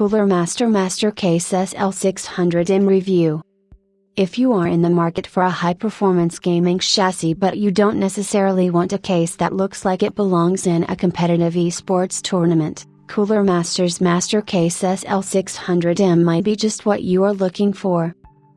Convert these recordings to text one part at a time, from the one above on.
Cooler Master Case SL600M Review. If you are in the market for a high-performance gaming chassis but you don't necessarily want a case that looks like it belongs in a competitive esports tournament, Cooler Master's Master Case SL600M might be just what you are looking for.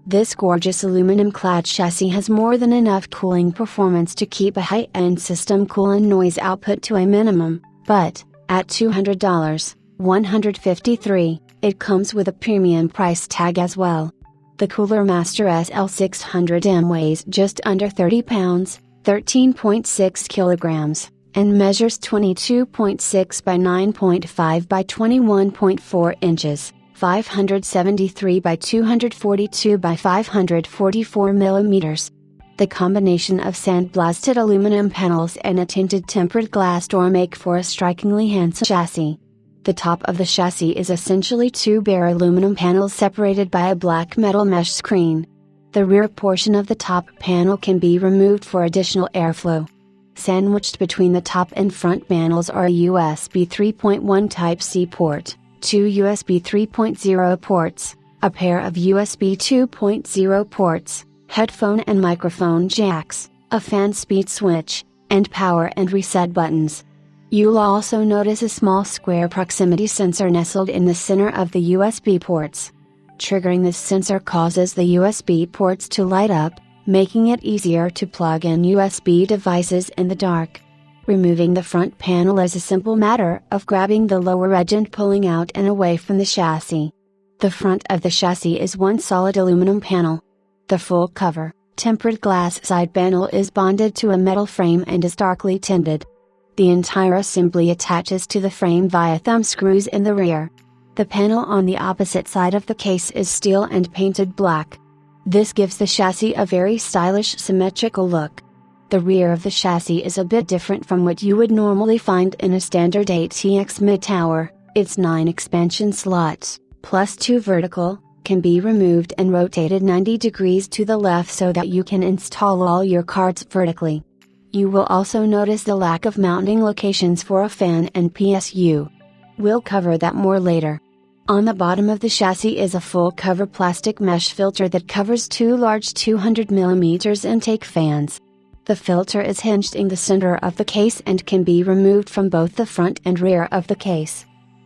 This gorgeous aluminum-clad chassis has more than enough cooling performance to keep a high-end system cool and noise output to a minimum, but, at $200, $153, it comes with a premium price tag as well. The Cooler Master SL600M weighs just under 30 pounds, 13.6 kilograms, and measures 22.6 by 9.5 by 21.4 inches, 573 by 242 by 544 millimeters. The combination of sandblasted aluminum panels and a tinted tempered glass door make for a strikingly handsome chassis. The top of the chassis is essentially two bare aluminum panels separated by a black metal mesh screen. The rear portion of the top panel can be removed for additional airflow. Sandwiched between the top and front panels are a USB 3.1 Type-C port, two USB 3.0 ports, a pair of USB 2.0 ports, headphone and microphone jacks, a fan speed switch, and power and reset buttons. You'll also notice a small square proximity sensor nestled in the center of the USB ports. Triggering this sensor causes the USB ports to light up, making it easier to plug in USB devices in the dark. Removing the front panel is a simple matter of grabbing the lower edge and pulling out and away from the chassis. The front of the chassis is one solid aluminum panel. The full cover, tempered glass side panel is bonded to a metal frame and is darkly tinted. The entire assembly attaches to the frame via thumb screws in the rear. The panel on the opposite side of the case is steel and painted black. This gives the chassis a very stylish symmetrical look. The rear of the chassis is a bit different from what you would normally find in a standard ATX mid-tower. Its 9 expansion slots, plus 2 vertical, can be removed and rotated 90 degrees to the left so that you can install all your cards vertically. You will also notice the lack of mounting locations for a fan and PSU. We'll cover that more later. On the bottom of the chassis is a full cover plastic mesh filter that covers 2 large 200mm intake fans. The filter is hinged in the center of the case and can be removed from both the front and rear of the case.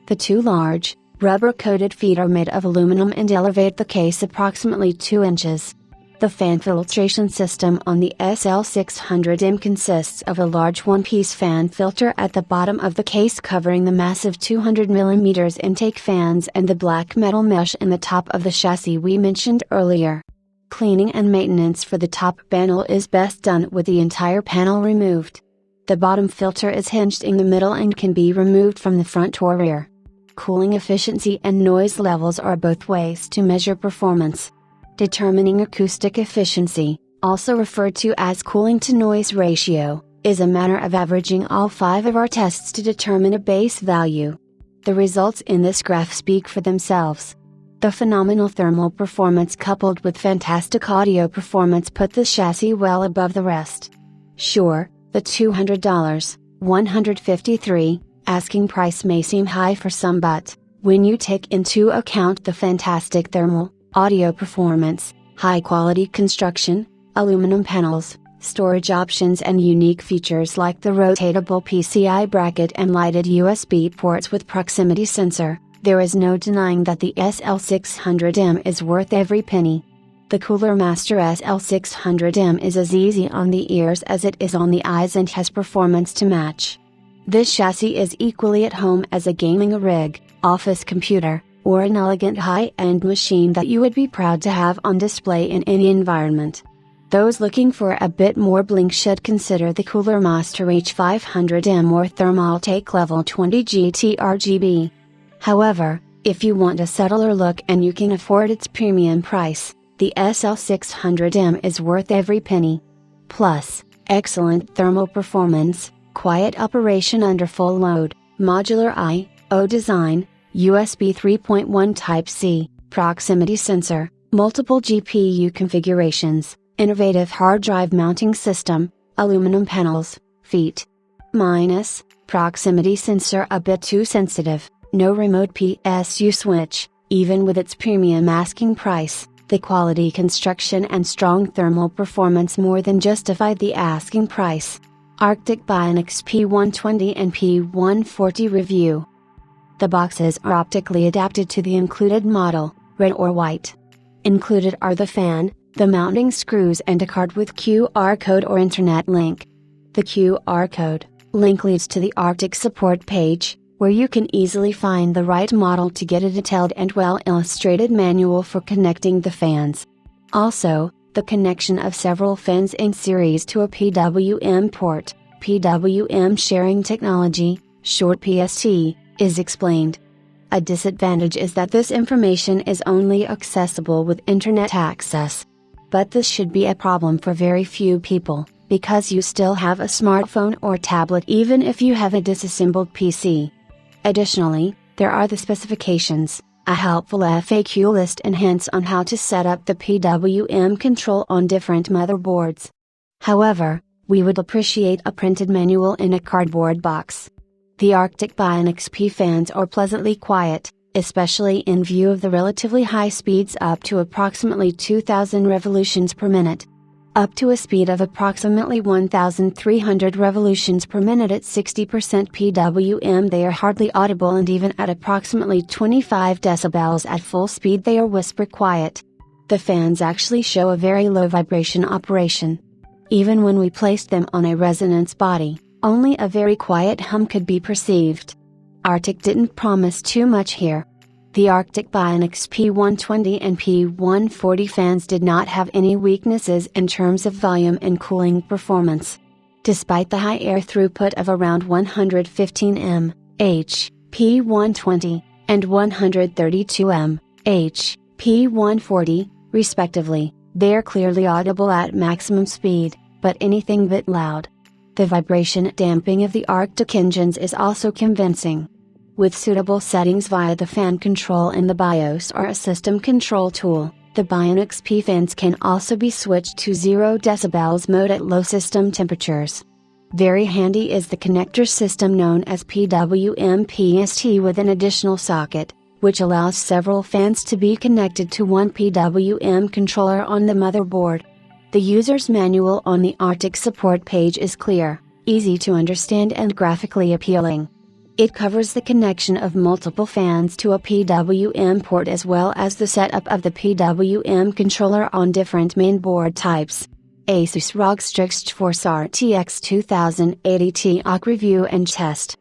The 2 large, rubber-coated feet are made of aluminum and elevate the case approximately 2 inches. The fan filtration system on the SL600M consists of a large one-piece fan filter at the bottom of the case covering the massive 200mm intake fans and the black metal mesh in the top of the chassis we mentioned earlier. Cleaning and maintenance for the top panel is best done with the entire panel removed. The bottom filter is hinged in the middle and can be removed from the front or rear. Cooling efficiency and noise levels are both ways to measure performance. Determining acoustic efficiency, also referred to as cooling to noise ratio, is a matter of averaging all 5 of our tests to determine a base value. The results in this graph speak for themselves. The phenomenal thermal performance coupled with fantastic audio performance put the chassis well above the rest. Sure, the $200, $153, asking price may seem high for some, but, when you take into account the fantastic thermal, audio performance, high-quality construction, aluminum panels, storage options and unique features like the rotatable PCI bracket and lighted USB ports with proximity sensor, there is no denying that the SL600M is worth every penny. The Cooler Master SL600M is as easy on the ears as it is on the eyes and has performance to match. This chassis is equally at home as a gaming rig, office computer, or an elegant high-end machine that you would be proud to have on display in any environment. Those looking for a bit more bling should consider the Cooler Master H500M or Thermaltake Level 20 GT RGB. However, if you want a subtler look and you can afford its premium price, the SL600M is worth every penny. Plus, excellent thermal performance, quiet operation under full load, modular I/O design, USB 3.1 Type-C, proximity sensor, multiple GPU configurations, innovative hard drive mounting system, aluminum panels, feet. Minus, proximity sensor a bit too sensitive, No remote PSU switch, even with its premium asking price. The quality construction and strong thermal performance more than justified the asking price. Arctic Bionix P120 and P140 review. The boxes are optically adapted to the included model, red or white. Included are the fan, the mounting screws and a card with QR code or internet link. The QR code link leads to the Arctic support page, where you can easily find the right model to get a detailed and well-illustrated manual for connecting the fans. Also, the connection of several fans in series to a PWM port, PWM sharing technology, short PST, is explained. A disadvantage is that this information is only accessible with internet access. But this should be a problem for very few people, because you still have a smartphone or tablet even if you have a disassembled PC. Additionally, there are the specifications, a helpful FAQ list and hints on how to set up the PWM control on different motherboards. However, we would appreciate a printed manual in a cardboard box. The Arctic Bionix P fans are pleasantly quiet, especially in view of the relatively high speeds up to approximately 2000 revolutions per minute. Up to a speed of approximately 1300 revolutions per minute at 60% PWM they are hardly audible, and even at approximately 25 decibels at full speed they are whisper quiet. The fans actually show a very low vibration operation. Even when we placed them on a resonance body, only a very quiet hum could be perceived. Arctic didn't promise too much here. The Arctic Bionix P120 and P140 fans did not have any weaknesses in terms of volume and cooling performance. Despite the high air throughput of around 115 mH, P120, and 132 mH, P140, respectively, they are clearly audible at maximum speed, but anything but loud. The vibration damping of the Arctic engines is also convincing. With suitable settings via the fan control in the BIOS or a system control tool, the Bionix P fans can also be switched to 0 decibels mode at low system temperatures. Very handy is the connector system known as PWM PST with an additional socket, which allows several fans to be connected to one PWM controller on the motherboard. The user's manual on the Arctic support page is clear, easy to understand and graphically appealing. It covers the connection of multiple fans to a PWM port as well as the setup of the PWM controller on different mainboard types. Asus ROG Strix Force RTX 2080 Ti review and test.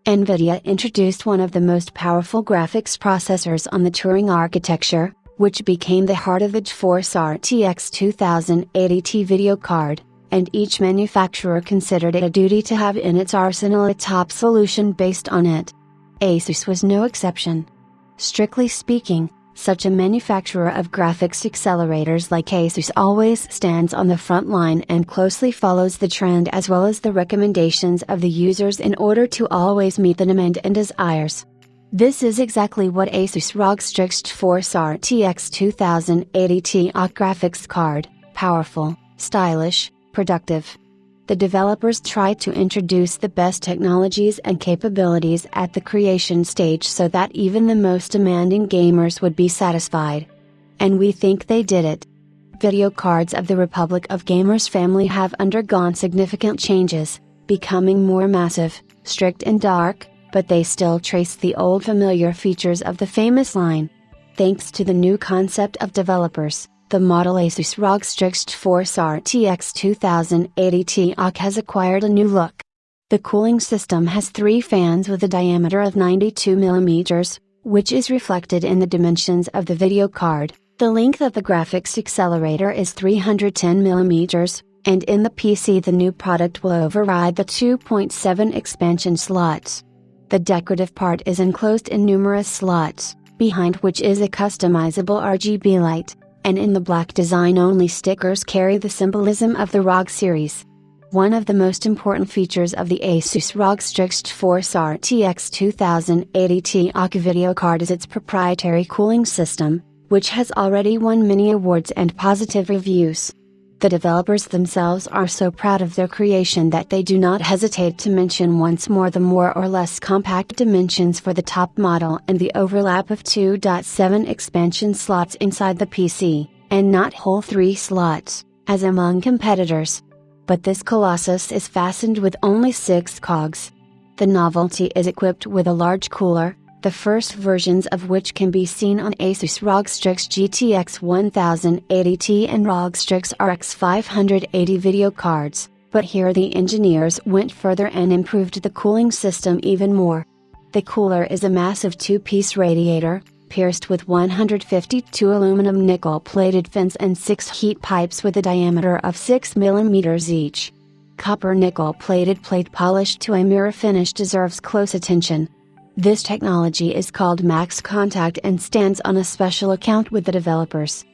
NVIDIA introduced one of the most powerful graphics processors on the Turing architecture, which became the heart of the GeForce RTX 2080 Ti video card, and each manufacturer considered it a duty to have in its arsenal a top solution based on it. Asus was no exception. Strictly speaking, such a manufacturer of graphics accelerators like Asus always stands on the front line and closely follows the trend as well as the recommendations of the users in order to always meet the demand and desires. This is exactly what Asus ROG Strix Force RTX 2080 Ti graphics card, powerful, stylish, productive. The developers tried to introduce the best technologies and capabilities at the creation stage so that even the most demanding gamers would be satisfied. And we think they did it. Video cards of the Republic of Gamers family have undergone significant changes, becoming more massive, strict and dark, but they still trace the old familiar features of the famous line. Thanks to the new concept of developers, the model Asus ROG Strix Force RTX 2080 Ti has acquired a new look. The cooling system has 3 fans with a diameter of 92 mm, which is reflected in the dimensions of the video card. The length of the graphics accelerator is 310 mm, and in the PC the new product will override the 2.7 expansion slots. The decorative part is enclosed in numerous slots, behind which is a customizable RGB light, and in the black design only stickers carry the symbolism of the ROG series. One of the most important features of the Asus ROG Strix Force RTX 2080 Ti video card is its proprietary cooling system, which has already won many awards and positive reviews. The developers themselves are so proud of their creation that they do not hesitate to mention once more the more or less compact dimensions for the top model and the overlap of 2.7 expansion slots inside the PC, and not whole 3 slots, as among competitors. But this Colossus is fastened with only 6 cogs. The novelty is equipped with a large cooler, the first versions of which can be seen on Asus ROG Strix GTX 1080Ti and ROG Strix RX 580 video cards, but here the engineers went further and improved the cooling system even more. The cooler is a massive 2-piece radiator, pierced with 152 aluminum nickel-plated fins and 6 heat pipes with a diameter of 6 mm each. Copper nickel-plated plate polished to a mirror finish deserves close attention. This technology is called Max Contact and stands on a special account with the developers.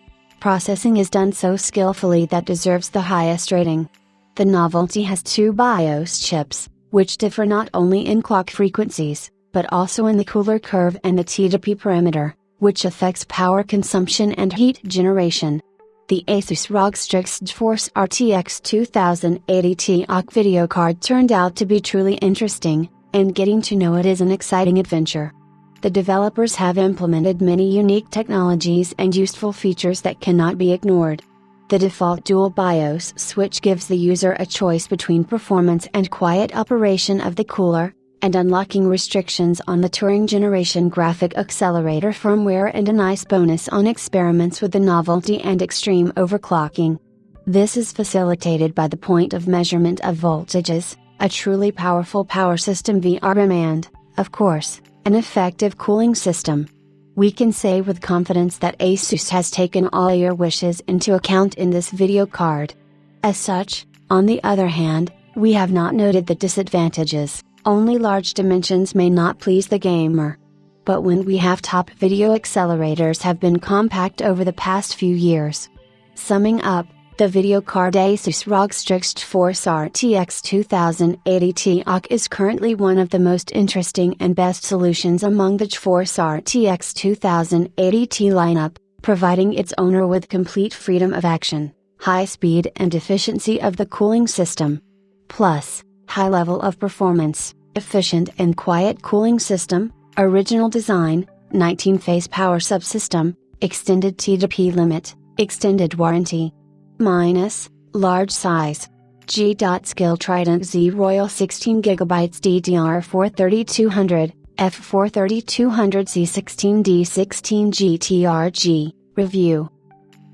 Processing is done so skillfully that deserves the highest rating. The novelty has 2 BIOS chips, which differ not only in clock frequencies, but also in the cooler curve and the T2P parameter, which affects power consumption and heat generation. The Asus ROG Strix GeForce RTX 2080 Ti video card turned out to be truly interesting, and getting to know it is an exciting adventure. The developers have implemented many unique technologies and useful features that cannot be ignored. The default dual BIOS switch gives the user a choice between performance and quiet operation of the cooler, and unlocking restrictions on the Turing Generation graphic accelerator firmware, and a nice bonus on experiments with the novelty and extreme overclocking. This is facilitated by the point of measurement of voltages, a truly powerful power system VRM and, of course, an effective cooling system. We can say with confidence that Asus has taken all your wishes into account in this video card. As such, on the other hand, we have not noted the disadvantages. Only large dimensions may not please the gamer. But when we have top video accelerators have been compact over the past few years. Summing up, the video card Asus ROG Strix GeForce RTX 2080 Ti is currently one of the most interesting and best solutions among the GeForce RTX 2080 Ti lineup, providing its owner with complete freedom of action, high speed and efficiency of the cooling system. Plus, high level of performance, efficient and quiet cooling system, original design, 19-phase power subsystem, extended T2P limit, extended warranty. Large size. G.Skill Trident Z Royal 16GB DDR4 3200, F4 3200 Z16D16 GTRG. Review.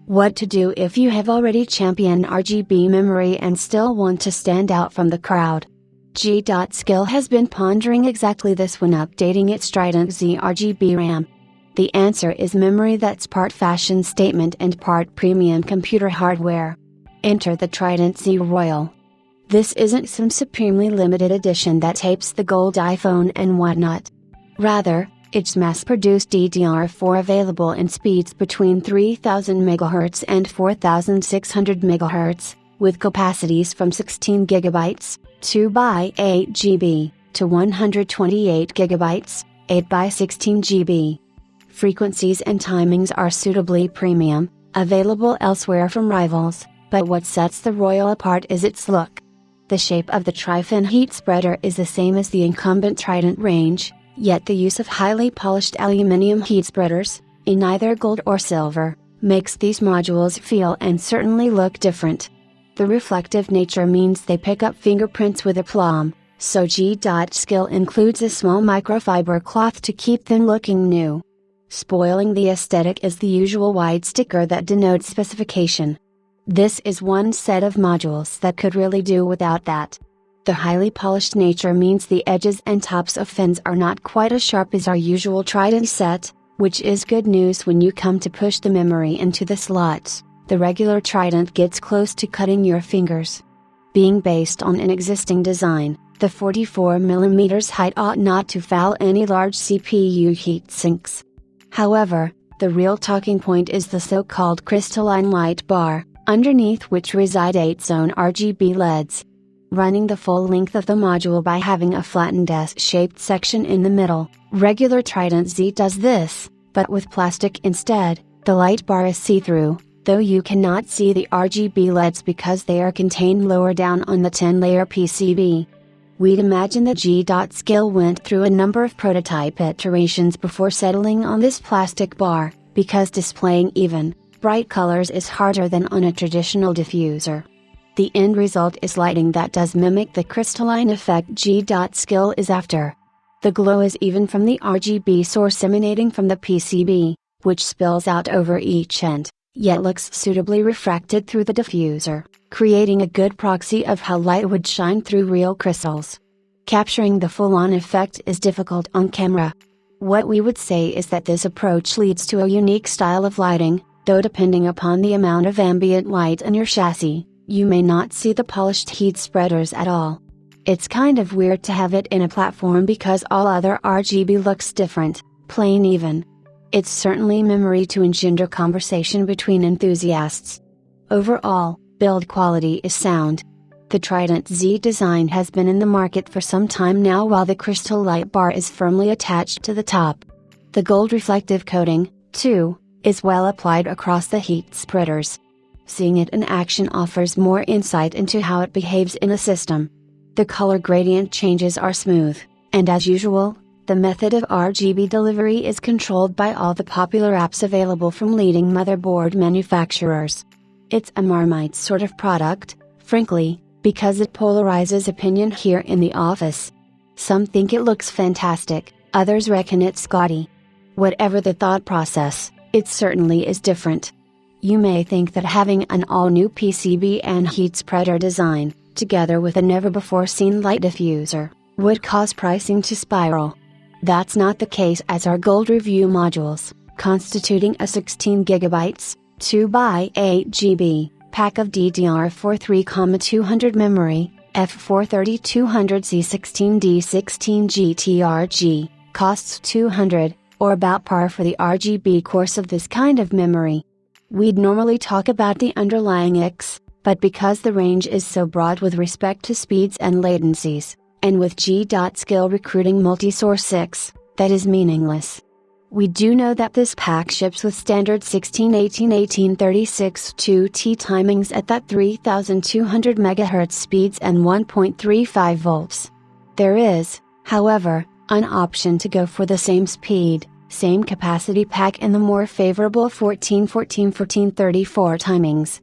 What to do if you have already championed RGB memory and still want to stand out from the crowd. G.Skill has been pondering exactly this when updating its Trident Z RGB RAM. The answer is memory that's part fashion statement and part premium computer hardware. Enter the Trident Z Royal. This isn't some supremely limited edition that tapes the gold iPhone and whatnot. Rather, it's mass-produced DDR4 available in speeds between 3000 MHz and 4600 MHz, with capacities from 16GB, 2x8 GB, to 128 GB, 8x16 GB. Frequencies and timings are suitably premium, available elsewhere from rivals, but what sets the Royal apart is its look. The shape of the Tri-Fin heat spreader is the same as the incumbent Trident range, yet the use of highly polished aluminium heat spreaders, in either gold or silver, makes these modules feel and certainly look different. The reflective nature means they pick up fingerprints with aplomb, so G.Skill includes a small microfiber cloth to keep them looking new. Spoiling the aesthetic is the usual white sticker that denotes specification. This is one set of modules that could really do without that. The highly polished nature means the edges and tops of fins are not quite as sharp as our usual Trident set, which is good news when you come to push the memory into the slots. The regular Trident gets close to cutting your fingers. Being based on an existing design, the 44mm height ought not to foul any large CPU heat sinks. However, the real talking point is the so-called crystalline light bar, underneath which reside 8-zone RGB LEDs. Running the full length of the module by having a flattened S-shaped section in the middle, regular Trident Z does this, but with plastic instead. The light bar is see-through, though you cannot see the RGB LEDs because they are contained lower down on the 10-layer PCB. We'd imagine that G.Skill went through a number of prototype iterations before settling on this plastic bar, because displaying even, bright colors is harder than on a traditional diffuser. The end result is lighting that does mimic the crystalline effect G.Skill is after. The glow is even from the RGB source emanating from the PCB, which spills out over each end, yet looks suitably refracted through the diffuser, creating a good proxy of how light would shine through real crystals. Capturing the full-on effect is difficult on camera. What we would say is that this approach leads to a unique style of lighting, though depending upon the amount of ambient light in your chassis, you may not see the polished heat spreaders at all. It's kind of weird to have it in a platform because all other RGB looks different, plain even. It's certainly memory to engender conversation between enthusiasts. Overall, build quality is sound. The Trident Z design has been in the market for some time now while the crystal light bar is firmly attached to the top. The gold reflective coating, too, is well applied across the heat spreaders. Seeing it in action offers more insight into how it behaves in a system. The color gradient changes are smooth, and as usual, the method of RGB delivery is controlled by all the popular apps available from leading motherboard manufacturers. It's a Marmite sort of product, frankly, because it polarizes opinion here in the office. Some think it looks fantastic, others reckon it's gaudy. Whatever the thought process, it certainly is different. You may think that having an all-new PCB and heat spreader design, together with a never-before-seen light diffuser, would cause pricing to spiral. That's not the case, as our Gold Review modules, constituting a 16GB, 2x8GB, pack of DDR4 3,200 memory, F43200C16D16 GTRG, costs $200, or about par for the RGB course of this kind of memory. We'd normally talk about the underlying X, but because the range is so broad with respect to speeds and latencies, and with G.Skill recruiting multi-source X, that is meaningless. We do know that this pack ships with standard 16, 18, 1836 2T timings at that 3200 MHz speeds and 1.35 volts. There is, however, an option to go for the same speed, same capacity pack in the more favorable 14, 14, 1434 timings.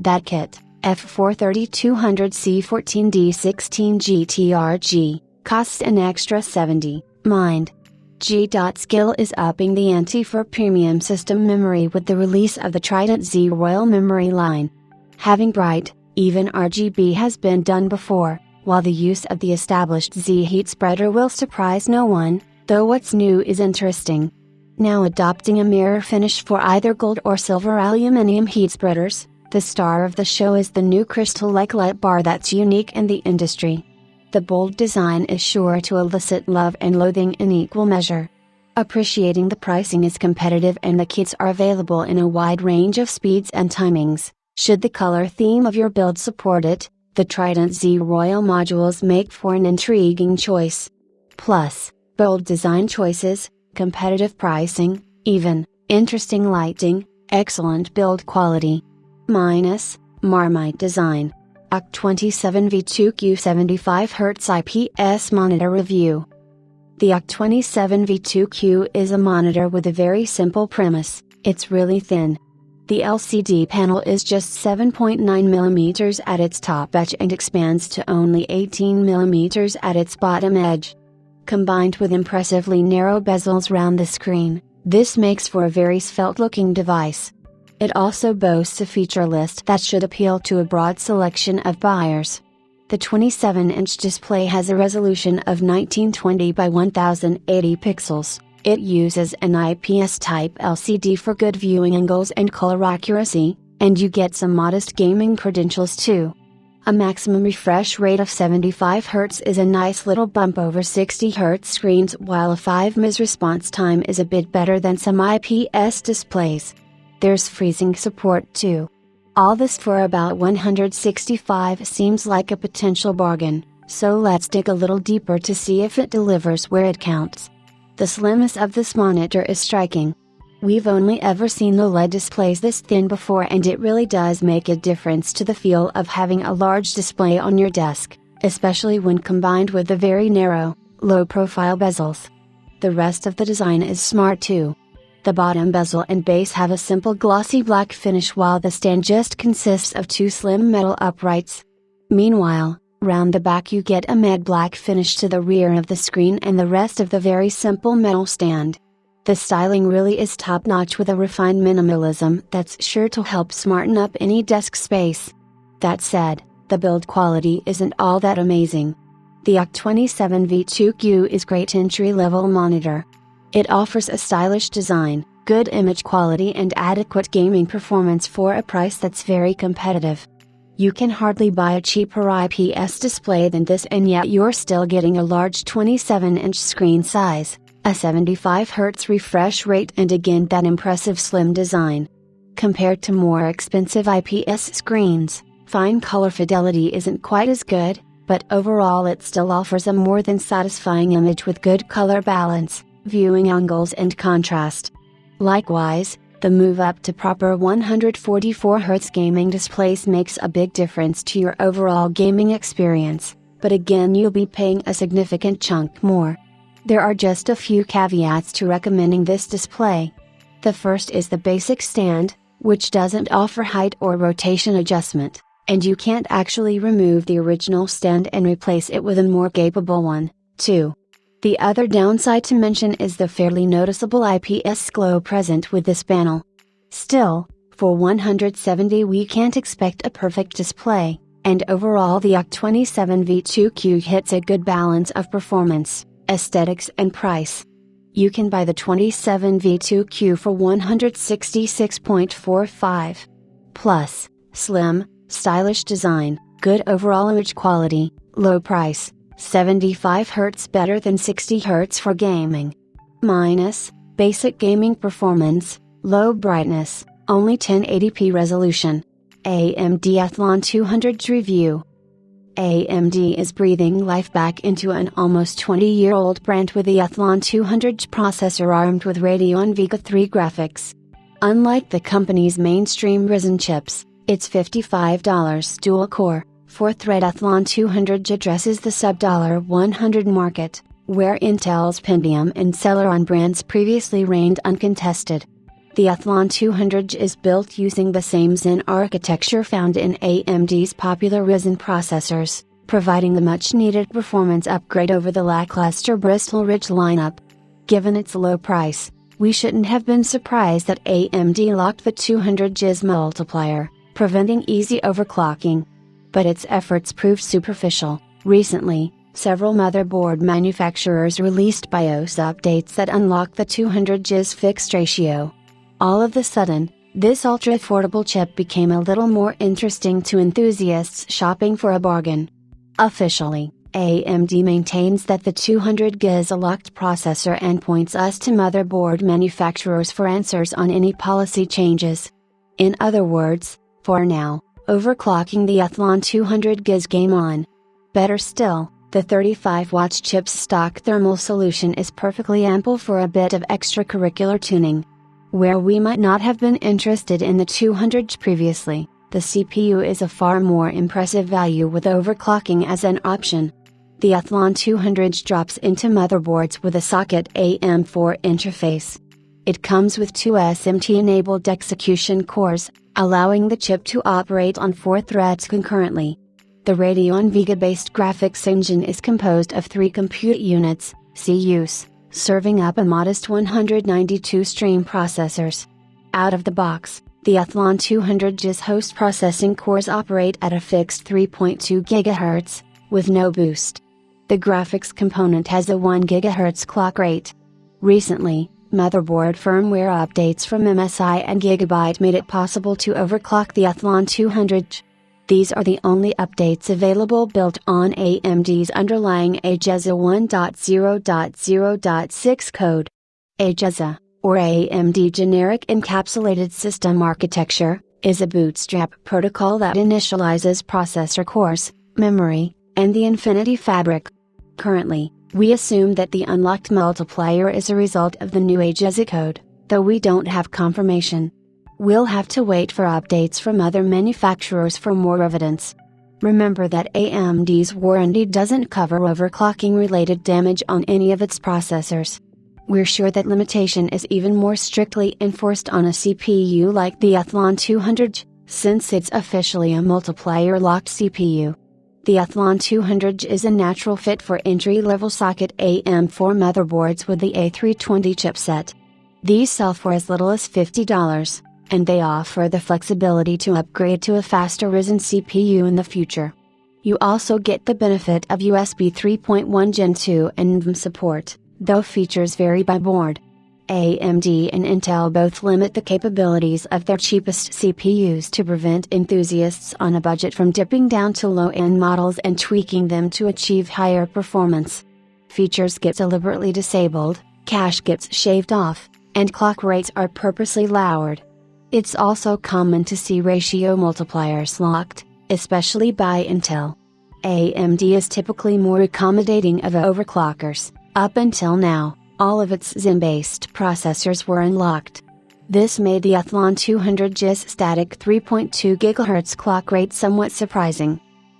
That kit, F43200C14D16 GTRG, costs an extra $70, mind. G.Skill is upping the ante for premium system memory with the release of the Trident Z Royal Memory line. Having bright, even RGB has been done before, while the use of the established Z heat spreader will surprise no one, though what's new is interesting. Now adopting a mirror finish for either gold or silver aluminum heat spreaders, the star of the show is the new crystal-like light bar that's unique in the industry. The bold design is sure to elicit love and loathing in equal measure. Appreciating the pricing is competitive and the kits are available in a wide range of speeds and timings. Should the color theme of your build support it, the Trident Z Royal modules make for an intriguing choice. Plus, bold design choices, competitive pricing, even, interesting lighting, excellent build quality. Minus, Marmite design. OC27V2Q 75Hz IPS monitor review. The OC27V2Q is a monitor with a very simple premise: it's really thin. The LCD panel is just 7.9mm at its top edge and expands to only 18mm at its bottom edge. Combined with impressively narrow bezels round the screen, this makes for a very svelte-looking device. It also boasts a feature list that should appeal to a broad selection of buyers. The 27-inch display has a resolution of 1920 by 1080 pixels. It uses an IPS-type LCD for good viewing angles and color accuracy, and you get some modest gaming credentials too. A maximum refresh rate of 75 Hz is a nice little bump over 60 Hz screens, while a 5 ms response time is a bit better than some IPS displays. There's freezing support too. All this for about $165 seems like a potential bargain, so let's dig a little deeper to see if it delivers where it counts. The slimness of this monitor is striking. We've only ever seen the LED displays this thin before, and it really does make a difference to the feel of having a large display on your desk, especially when combined with the very narrow, low-profile bezels. The rest of the design is smart too. The bottom bezel and base have a simple glossy black finish, while the stand just consists of two slim metal uprights. Meanwhile, round the back you get a matte black finish to the rear of the screen and the rest of the very simple metal stand. The styling really is top-notch, with a refined minimalism that's sure to help smarten up any desk space. That said, the build quality isn't all that amazing. The OC27V2Q is great entry-level monitor. It offers a stylish design, good image quality and adequate gaming performance for a price that's very competitive. You can hardly buy a cheaper IPS display than this, and yet you're still getting a large 27-inch screen size, a 75Hz refresh rate, and again that impressive slim design. Compared to more expensive IPS screens, fine color fidelity isn't quite as good, but overall it still offers a more than satisfying image with good color balance, viewing angles and contrast. Likewise, the move up to proper 144Hz gaming displays makes a big difference to your overall gaming experience, but again you'll be paying a significant chunk more. There are just a few caveats to recommending this display. The first is the basic stand, which doesn't offer height or rotation adjustment, and you can't actually remove the original stand and replace it with a more capable one. 2. The other downside to mention is the fairly noticeable IPS glow present with this panel. Still, for $170 we can't expect a perfect display, and overall the OC27V2Q hits a good balance of performance, aesthetics and price. You can buy the 27V2Q for $166.45. Plus, slim, stylish design, good overall image quality, low price, 75Hz better than 60Hz for gaming. Minus, basic gaming performance, low brightness, only 1080p resolution. AMD Athlon 200's review. AMD is breathing life back into an almost 20-year-old brand with the Athlon 200 processor armed with Radeon Vega 3 graphics. Unlike the company's mainstream Ryzen chips, its $55 dual-core, 4-thread Athlon 200 addresses the sub-$100 market, where Intel's Pentium and Celeron brands previously reigned uncontested. The Athlon 200 is built using the same Zen architecture found in AMD's popular Ryzen processors, providing the much-needed performance upgrade over the lackluster Bristol Ridge lineup. Given its low price, we shouldn't have been surprised that AMD locked the 200G's multiplier, preventing easy overclocking. But its efforts proved superficial. Recently, several motherboard manufacturers released BIOS updates that unlock the 200G's fixed ratio. All of a sudden, this ultra-affordable chip became a little more interesting to enthusiasts shopping for a bargain. Officially, AMD maintains that the 200G is a locked processor and points us to motherboard manufacturers for answers on any policy changes. In other words, for now, overclocking the Athlon 200G's game on. Better still, the 35W chip's stock thermal solution is perfectly ample for a bit of extracurricular tuning. Where we might not have been interested in the 200 previously, the CPU is a far more impressive value with overclocking as an option. The Athlon 200 drops into motherboards with a socket AM4 interface. It comes with two SMT-enabled execution cores, allowing the chip to operate on 4 threads concurrently. The Radeon Vega-based graphics engine is composed of 3 compute units, CUs, serving up a modest 192 stream processors. Out of the box, the Athlon 200G's host processing cores operate at a fixed 3.2 GHz, with no boost. The graphics component has a 1 GHz clock rate. Recently, motherboard firmware updates from MSI and Gigabyte made it possible to overclock the Athlon 200. These are the only updates available built on AMD's underlying AGESA 1.0.0.6 code. AGESA, or AMD Generic Encapsulated System Architecture, is a bootstrap protocol that initializes processor cores, memory, and the Infinity Fabric. Currently, we assume that the unlocked multiplier is a result of the new AGESA code. though we don't have confirmation. We'll have to wait for updates from other manufacturers for more evidence. Remember that AMD's warranty doesn't cover overclocking related damage on any of its processors. We're sure that limitation is even more strictly enforced on a CPU like the Athlon 200, since it's officially a multiplier locked CPU. The Athlon 200 is a natural fit for entry-level socket AM4 motherboards with the A320 chipset. These sell for as little as $50, and they offer the flexibility to upgrade to a faster Ryzen CPU in the future. You also get the benefit of USB 3.1 Gen 2 and NVMe support, though features vary by board. AMD and Intel both limit the capabilities of their cheapest CPUs to prevent enthusiasts on a budget from dipping down to low-end models and tweaking them to achieve higher performance. Features get deliberately disabled, cache gets shaved off, and clock rates are purposely lowered. It's also common to see ratio multipliers locked, especially by Intel. AMD is typically more accommodating of overclockers. Up until now, all of its Zen-based processors were unlocked. This made the Athlon 200's static 3.2 GHz clock rate somewhat surprising.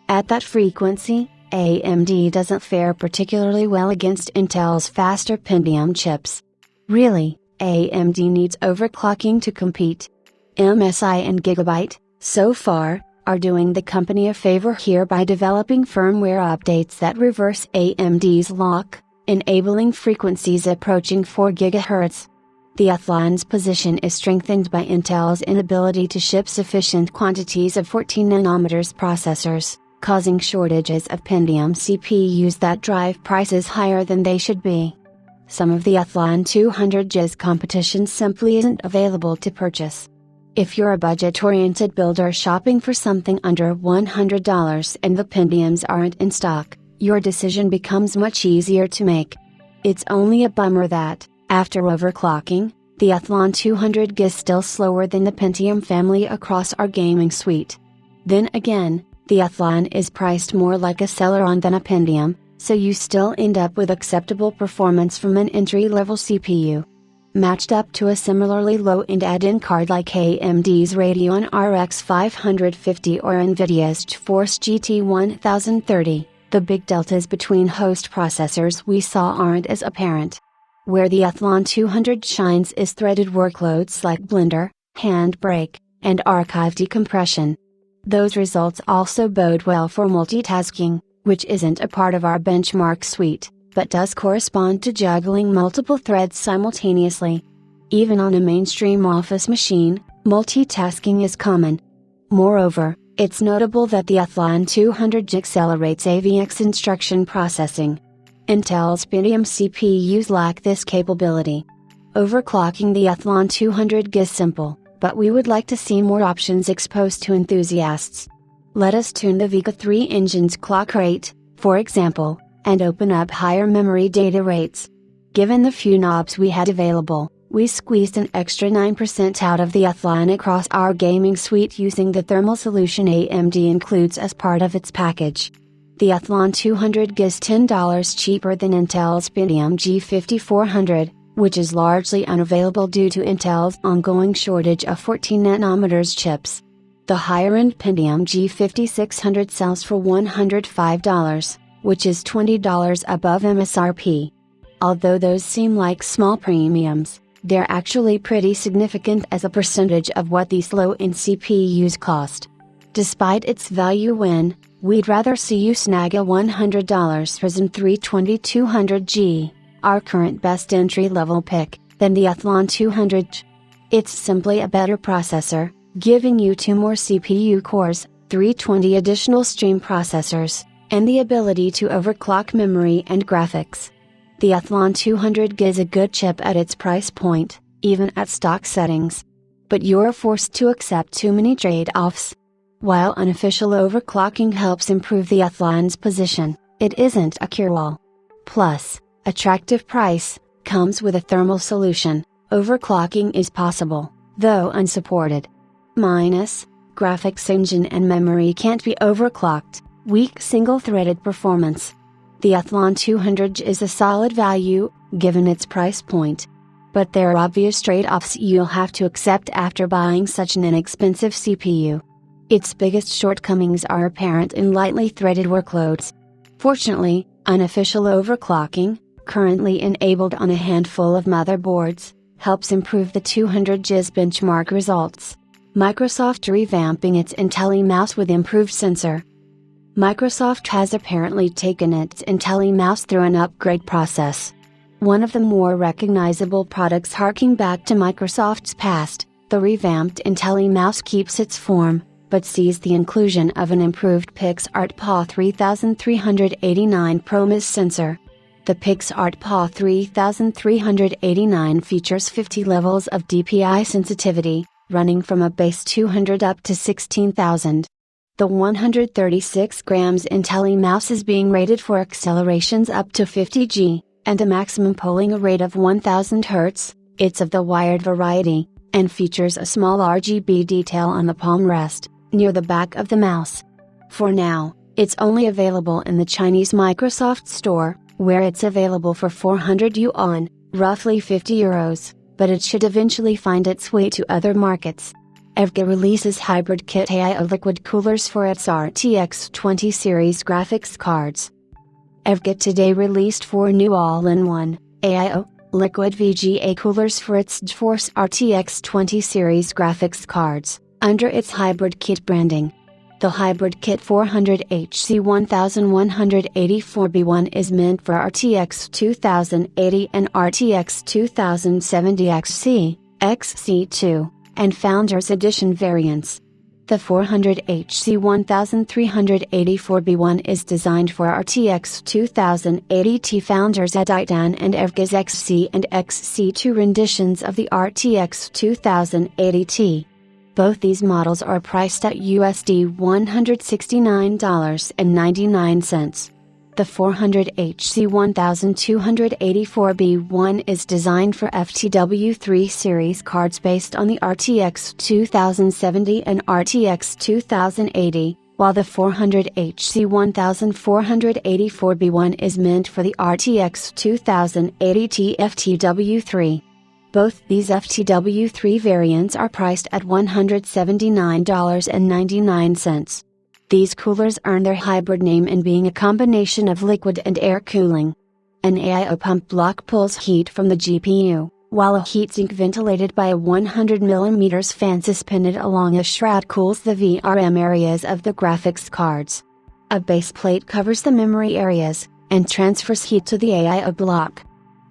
At that frequency, AMD doesn't fare particularly well against Intel's faster Pentium chips. Really, AMD needs overclocking to compete. MSI and Gigabyte, so far, are doing the company a favor here by developing firmware updates that reverse AMD's lock, enabling frequencies approaching 4 GHz. The Athlon's position is strengthened by Intel's inability to ship sufficient quantities of 14nm processors, causing shortages of Pentium CPUs that drive prices higher than they should be. Some of the Athlon 200's competition simply isn't available to purchase. If you're a budget-oriented builder shopping for something under $100 and the Pentiums aren't in stock, your decision becomes much easier to make. It's only a bummer that, after overclocking, the Athlon 200 is still slower than the Pentium family across our gaming suite. Then again, the Athlon is priced more like a Celeron than a Pentium, so you still end up with acceptable performance from an entry-level CPU. Matched up to a similarly low-end add-in card like AMD's Radeon RX 550 or Nvidia's GeForce GT 1030, the big deltas between host processors we saw aren't as apparent. Where the Athlon 200 shines is threaded workloads like Blender, Handbrake, and archive decompression. Those results also bode well for multitasking, which isn't a part of our benchmark suite, but does correspond to juggling multiple threads simultaneously. Even on a mainstream office machine, multitasking is common. Moreover, it's notable that the Athlon 200 accelerates AVX instruction processing. Intel's Pentium CPUs lack this capability. Overclocking the Athlon 200 is simple, but we would like to see more options exposed to enthusiasts. Let us tune the Vega 3 engine's clock rate, for example, and open up higher memory data rates. Given the few knobs we had available, we squeezed an extra 9% out of the Athlon across our gaming suite using the thermal solution AMD includes as part of its package. The Athlon 200 is $10 cheaper than Intel's Pentium G5400, which is largely unavailable due to Intel's ongoing shortage of 14nm chips. The higher-end Pentium G5600 sells for $105, which is $20 above MSRP. Although those seem like small premiums, they're actually pretty significant as a percentage of what these low-end CPUs cost. Despite its value win, we'd rather see you snag a $100 Ryzen 3 2200G, our current best entry-level pick, than the Athlon 200. It's simply a better processor, giving you 2 more CPU cores, 320 additional stream processors, and the ability to overclock memory and graphics. The Athlon 200 is a good chip at its price point, even at stock settings. But you're forced to accept too many trade-offs. While unofficial overclocking helps improve the Athlon's position, it isn't a cure-all. Plus, attractive price comes with a thermal solution. Overclocking is possible, though unsupported. Minus, graphics engine and memory can't be overclocked. Weak single-threaded performance. The Athlon 200 is a solid value, given its price point. but there are obvious trade-offs you'll have to accept after buying such an inexpensive CPU. Its biggest shortcomings are apparent in lightly threaded workloads. Fortunately, unofficial overclocking, currently enabled on a handful of motherboards, helps improve the 200 Gs benchmark results. Microsoft revamping its IntelliMouse with improved sensor. Microsoft has apparently taken its IntelliMouse through an upgrade process. One of the more recognizable products harking back to Microsoft's past, the revamped IntelliMouse keeps its form, but sees the inclusion of an improved PixArt-PA 3389 ProMIS sensor. The PixArt-PA 3389 features 50 levels of DPI sensitivity, running from a base 200 up to 16,000. The 136 grams IntelliMouse is being rated for accelerations up to 50 G, and a maximum polling rate of 1000 Hz, it's of the wired variety, and features a small RGB detail on the palm rest, near the back of the mouse. For now, it's only available in the Chinese Microsoft Store, where it's available for 400 yuan, roughly 50 euros, but it should eventually find its way to other markets. EVGA releases hybrid kit AIO liquid coolers for its RTX 20 series graphics cards. EVGA today released 4 new all-in-one, AIO, liquid VGA coolers for its GeForce RTX 20 series graphics cards, under its hybrid kit branding. The hybrid kit 400HC 1184B1 is meant for RTX 2080 and RTX 2070 XC, XC2, and Founders Edition variants. The 400HC 1384B1 is designed for RTX 2080 Ti Founders Edition and EVGA's XC and XC2 renditions of the RTX 2080 Ti. Both these models are priced at USD $169.99. The 400HC 1284B1 is designed for FTW3 series cards based on the RTX 2070 and RTX 2080, while the 400HC 1484B1 is meant for the RTX 2080 Ti FTW3. Both these FTW3 variants are priced at $179.99. These coolers earn their hybrid name in being a combination of liquid and air cooling. An AIO pump block pulls heat from the GPU, while a heatsink ventilated by a 100mm fan suspended along a shroud cools the VRM areas of the graphics cards. A base plate covers the memory areas, and transfers heat to the AIO block.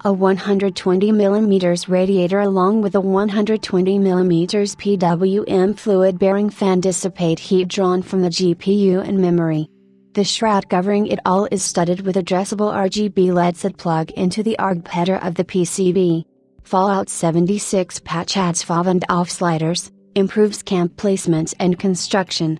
A 120mm radiator along with a 120mm PWM fluid-bearing fan dissipate heat drawn from the GPU and memory. The shroud covering it all is studded with addressable RGB LEDs that plug into the ARGB header of the PCB. Fallout 76 patch adds FOV and OFF sliders, improves camp placements and construction.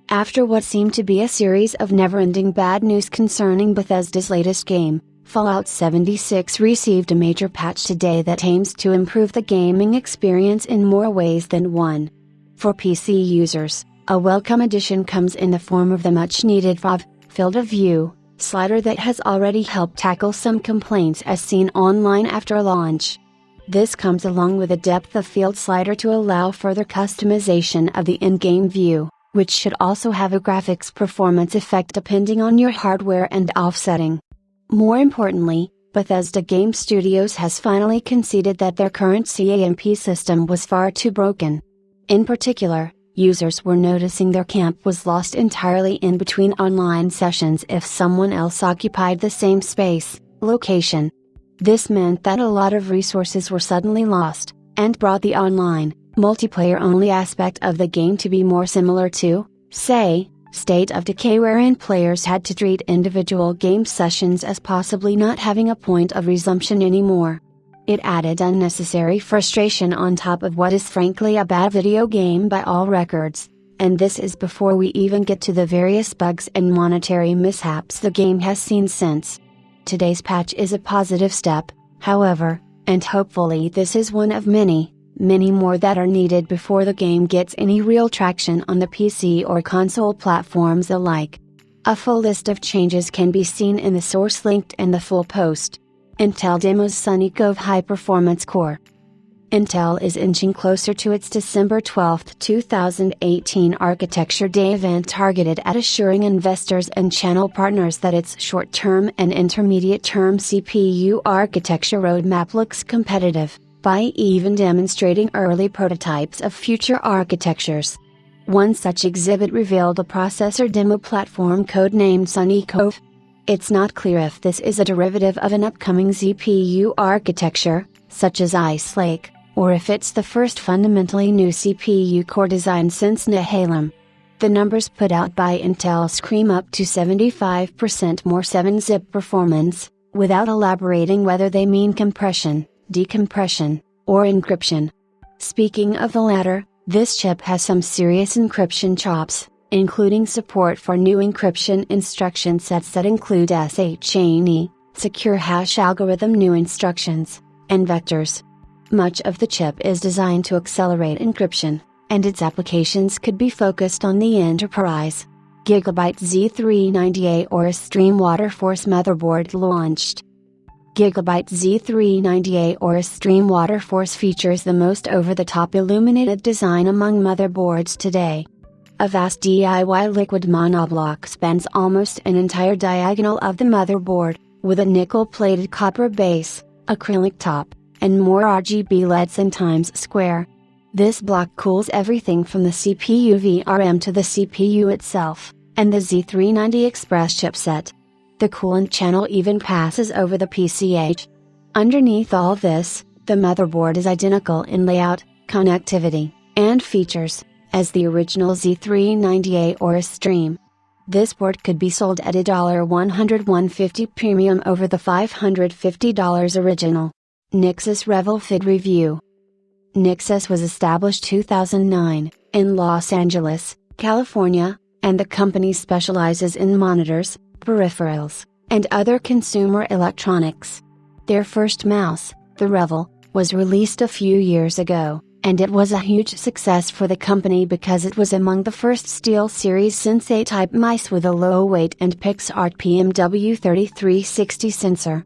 After what seemed to be a series of never-ending bad news concerning Bethesda's latest game, Fallout 76 received a major patch today that aims to improve the gaming experience in more ways than one. For PC users, a welcome addition comes in the form of the much-needed FOV, Field of View, slider that has already helped tackle some complaints as seen online after launch. This comes along with a depth of field slider to allow further customization of the in-game view, which should also have a graphics performance effect depending on your hardware and offsetting. More importantly, Bethesda Game Studios has finally conceded that their current CAMP system was far too broken. In particular, users were noticing their camp was lost entirely in between online sessions if someone else occupied the same space, location. This meant that a lot of resources were suddenly lost, and brought the online, multiplayer-only aspect of the game to be more similar to, say, State of Decay, wherein players had to treat individual game sessions as possibly not having a point of resumption anymore. It added unnecessary frustration on top of what is frankly a bad video game by all records, and this is before we even get to the various bugs and monetary mishaps the game has seen since. Today's patch is a positive step, however, and hopefully this is one of many more that are needed before the game gets any real traction on the PC or console platforms alike. A full list of changes can be seen in the source linked in the full post. Intel demos Sunny Cove High Performance Core. Intel is inching closer to its December 12, 2018 Architecture Day event targeted at assuring investors and channel partners that its short-term and intermediate-term CPU architecture roadmap looks competitive, by even demonstrating early prototypes of future architectures. One such exhibit revealed a processor demo platform codenamed Sunny Cove. It's not clear if this is a derivative of an upcoming CPU architecture, such as Ice Lake, or if it's the first fundamentally new CPU core design since Nehalem. The numbers put out by Intel scream up to 75% more 7-zip performance, without elaborating whether they mean compression, decompression, or encryption. Speaking of the latter, this chip has some serious encryption chops, including support for new encryption instruction sets that include SHA-NI, secure hash algorithm new instructions, and vectors. Much of the chip is designed to accelerate encryption, and its applications could be focused on the enterprise. Gigabyte Z390A Aorus Stream Waterforce motherboard launched. Gigabyte Z390A Aorus Stream Waterforce features the most over-the-top illuminated design among motherboards today. A vast DIY liquid monoblock spans almost an entire diagonal of the motherboard, with a nickel-plated copper base, acrylic top, and more RGB LEDs in Times Square. This block cools everything from the CPU VRM to the CPU itself, and the Z390 Express chipset. The coolant channel even passes over the PCH. Underneath all this, the motherboard is identical in layout, connectivity, and features, as the original Z390A Aorus Stream. This board could be sold at $100-$150 premium over the $550 original. Nixus RevelFit Review. Nixus was established 2009, in Los Angeles, California, and the company specializes in monitors, peripherals, and other consumer electronics. Their first mouse, the Revel, was released a few years ago, and it was a huge success for the company because it was among the first SteelSeries Sensei-type mice with a low weight and PixArt PM-W3360 sensor.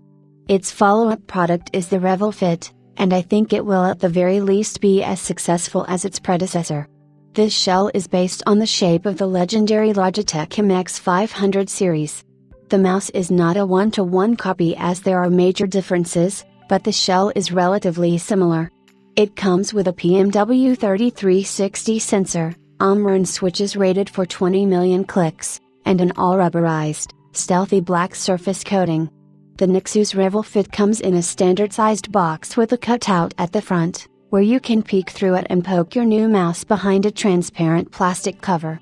Its follow-up product is the RevelFit, and I think it will at the very least be as successful as its predecessor. This shell is based on the shape of the legendary Logitech MX500 series. The mouse is not a one-to-one copy as there are major differences, but the shell is relatively similar. It comes with a PM-W3360 sensor, Omron switches rated for 20 million clicks, and an all-rubberized, stealthy black surface coating. The Nixus RevelFit comes in a standard-sized box with a cutout at the front, where you can peek through it and poke your new mouse behind a transparent plastic cover.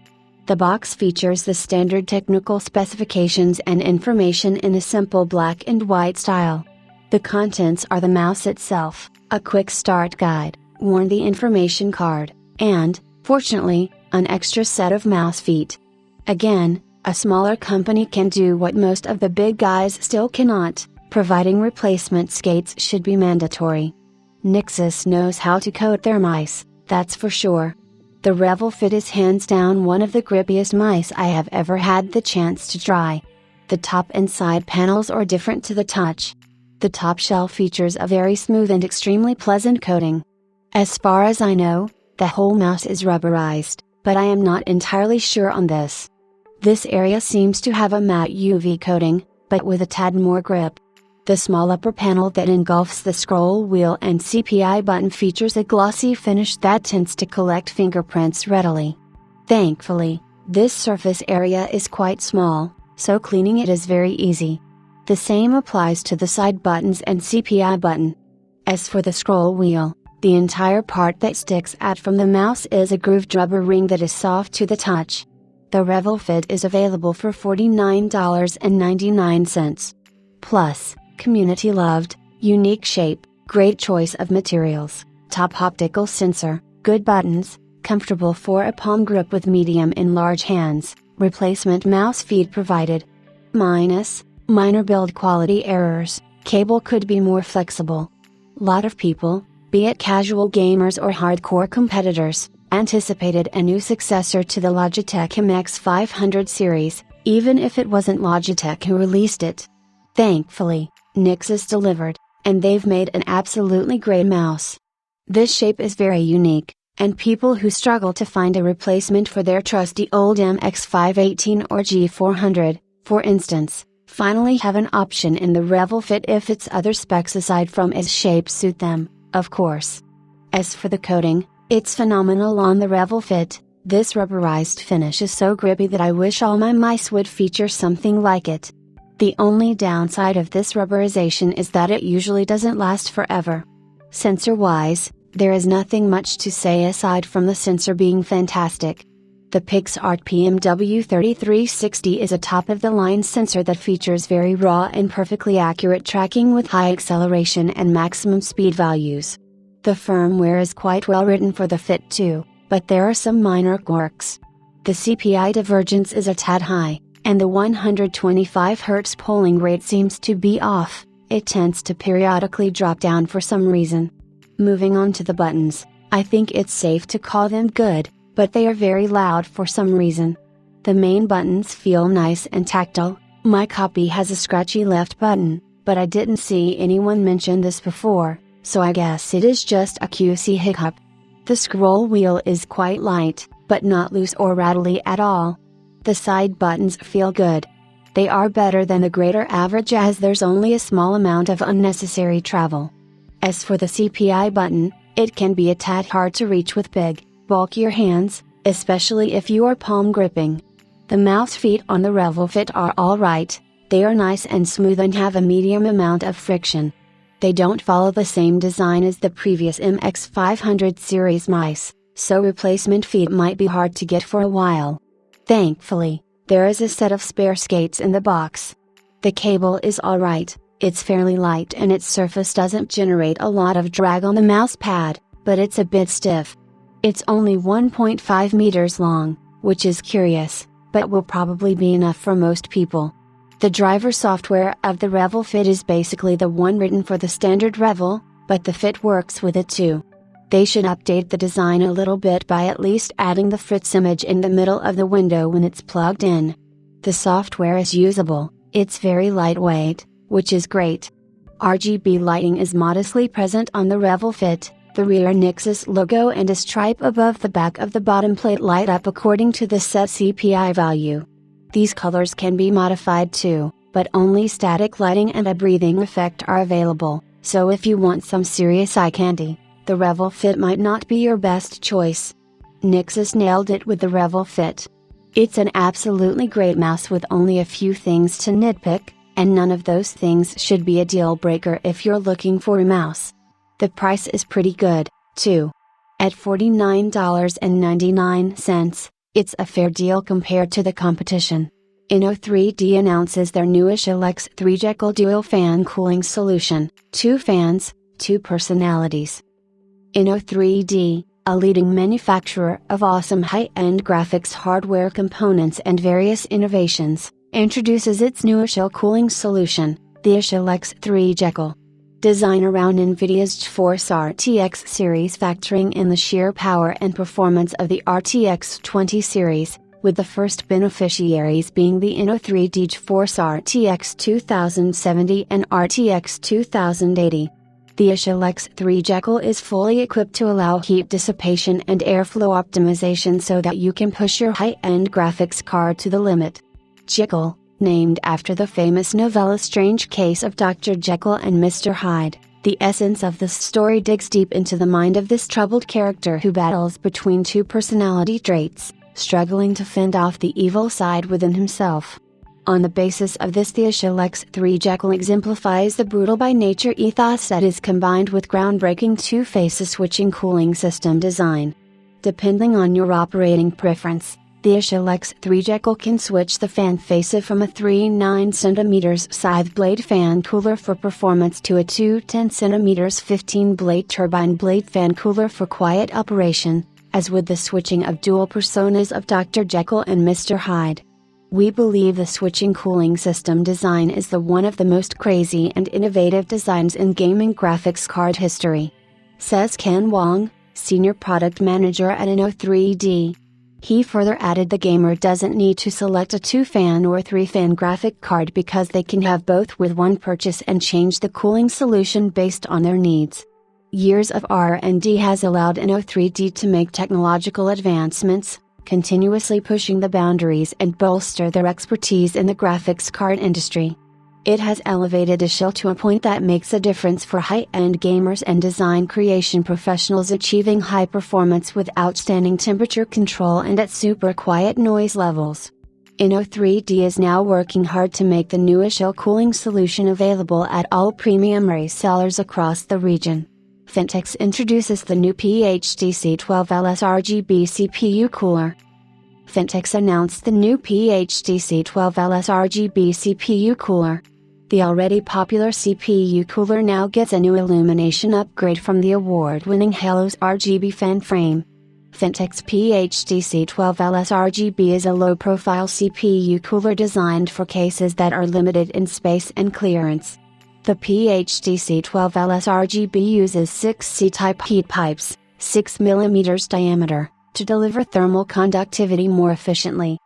The box features the standard technical specifications and information in a simple black and white style. The contents are the mouse itself, a quick start guide, warranty information card, and, fortunately, an extra set of mouse feet. Again, a smaller company can do what most of the big guys still cannot, providing replacement skates should be mandatory. Nixus knows how to coat their mice, that's for sure. The RevelFit is hands down one of the grippiest mice I have ever had the chance to try. The top and side panels are different to the touch. The top shell features a very smooth and extremely pleasant coating. As far as I know, the whole mouse is rubberized, but I am not entirely sure on this. This area seems to have a matte UV coating, but with a tad more grip. The small upper panel that engulfs the scroll wheel and CPI button features a glossy finish that tends to collect fingerprints readily. Thankfully, this surface area is quite small, so cleaning it is very easy. The same applies to the side buttons and CPI button. As for the scroll wheel, the entire part that sticks out from the mouse is a grooved rubber ring that is soft to the touch. The RevelFit is available for $49.99. Plus, community loved, unique shape, great choice of materials, top optical sensor, good buttons, comfortable for a palm grip with medium and large hands, replacement mouse feed provided. Minor build quality errors, cable could be more flexible. Lot of people, be it casual gamers or hardcore competitors, anticipated a new successor to the Logitech MX500 series, even if it wasn't Logitech who released it. Thankfully, Nixus delivered, and they've made an absolutely great mouse. This shape is very unique, and people who struggle to find a replacement for their trusty old MX518 or G400, for instance, finally have an option in the RevolFit if its other specs aside from its shape suit them, of course. As for the coating, it's phenomenal on the RevolFit. This rubberized finish is so grippy that I wish all my mice would feature something like it. The only downside of this rubberization is that it usually doesn't last forever. Sensor-wise, there is nothing much to say aside from the sensor being fantastic. The PixArt PMW3360 is a top-of-the-line sensor that features very raw and perfectly accurate tracking with high acceleration and maximum speed values. The firmware is quite well written for the Fit too, but there are some minor quirks. The CPI divergence is a tad high, and the 125 Hz polling rate seems to be off. It tends to periodically drop down for some reason. Moving on to the buttons, I think it's safe to call them good, but they are very loud for some reason. The main buttons feel nice and tactile. My copy has a scratchy left button, but I didn't see anyone mention this before, so I guess it is just a QC hiccup. The scroll wheel is quite light, but not loose or rattly at all. The side buttons feel good. They are better than the greater average as there's only a small amount of unnecessary travel. As for the CPI button, it can be a tad hard to reach with big, bulkier hands, especially if you are palm gripping. The mouse feet on the RevolFit are alright, they are nice and smooth and have a medium amount of friction. They don't follow the same design as the previous MX500 series mice, so replacement feet might be hard to get for a while. Thankfully, there is a set of spare skates in the box. The cable is alright. It's fairly light and its surface doesn't generate a lot of drag on the mouse pad, but it's a bit stiff. It's only 1.5 meters long, which is curious, but will probably be enough for most people. The driver software of the RevolFit is basically the one written for the standard Revol, but the Fit works with it too. They should update the design a little bit by at least adding the Fritz image in the middle of the window when it's plugged in. The software is usable, it's very lightweight, which is great. RGB lighting is modestly present on the RevolFit. The rear Nixus logo and a stripe above the back of the bottom plate light up according to the set CPI value. These colors can be modified too, but only static lighting and a breathing effect are available, so if you want some serious eye candy, the RevolFit might not be your best choice. Nixus nailed it with the RevolFit. It's an absolutely great mouse with only a few things to nitpick, and none of those things should be a deal breaker if you're looking for a mouse. The price is pretty good, too. At $49.99, it's a fair deal compared to the competition. Inno3D announces their newish Alex 3 Jekyll Dual Fan Cooling Solution, 2 fans, 2 personalities. Inno3D, a leading manufacturer of awesome high-end graphics hardware components and various innovations, introduces its newish cooling solution, the Alex 3 Jekyll. Designed around NVIDIA's GeForce RTX series, factoring in the sheer power and performance of the RTX 20 series, with the first beneficiaries being the Inno3D GeForce RTX 2070 and RTX 2080. The Alex 3 Jekyll is fully equipped to allow heat dissipation and airflow optimization so that you can push your high-end graphics card to the limit. Jekyll, named after the famous novella Strange Case of Dr. Jekyll and Mr. Hyde, the essence of this story digs deep into the mind of this troubled character who battles between two personality traits, struggling to fend off the evil side within himself. On the basis of this, the Alex 3 Jekyll exemplifies the brutal by nature ethos that is combined with groundbreaking two-phase switching cooling system design. Depending on your operating preference, the Alex 3 Jekyll can switch the fan face from a 3.9 cm scythe blade fan cooler for performance to a 2.10 cm 15 blade turbine blade fan cooler for quiet operation, as with the switching of dual personas of Dr. Jekyll and Mr. Hyde. We believe the switching cooling system design is one of the most crazy and innovative designs in gaming graphics card history, says Ken Wong, Senior Product Manager at Inno3D. He further added the gamer doesn't need to select a 2-fan or 3-fan graphic card because they can have both with one purchase and change the cooling solution based on their needs. Years of R&D has allowed Inno3D to make technological advancements, continuously pushing the boundaries and bolster their expertise in the graphics card industry. It has elevated Ischel to a point that makes a difference for high-end gamers and design creation professionals achieving high performance with outstanding temperature control and at super quiet noise levels. Inno3D is now working hard to make the new Ischel cooling solution available at all premium resellers across the region. Fintex introduces the new PHDC12LS RGB CPU cooler. Fintex announced the new PHDC12LS RGB CPU cooler. The already popular CPU cooler now gets a new illumination upgrade from the award-winning Halos RGB fan frame. Fintex PHDC12LS RGB is a low-profile CPU cooler designed for cases that are limited in space and clearance. The PHDC12LS RGB uses 6 C-type heat pipes, 6 mm diameter, to deliver thermal conductivity more efficiently.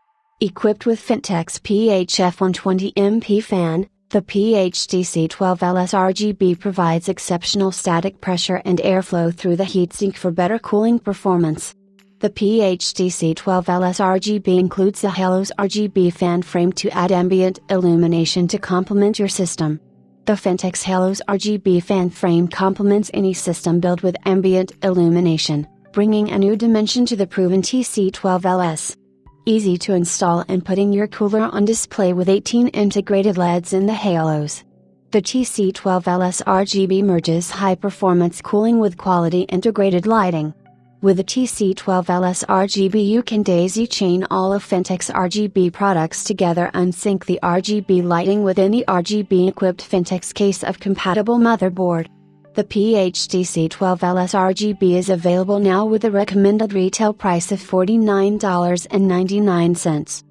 Equipped with Fintex PHF120MP fan, the PHDC12LS RGB provides exceptional static pressure and airflow through the heatsink for better cooling performance. The PHDC12LS RGB includes the Halos RGB fan frame to add ambient illumination to complement your system. The Fintex Halos RGB fan frame complements any system built with ambient illumination, bringing a new dimension to the proven TC12LS. Easy to install and putting your cooler on display with 18 integrated LEDs in the Halos. The TC12LS RGB merges high-performance cooling with quality integrated lighting. With the TC12LS RGB you can daisy-chain all of Fintex RGB products together and sync the RGB lighting with any RGB-equipped Fintex case of compatible motherboard. The PHDC12LS RGB is available now with a recommended retail price of $49.99.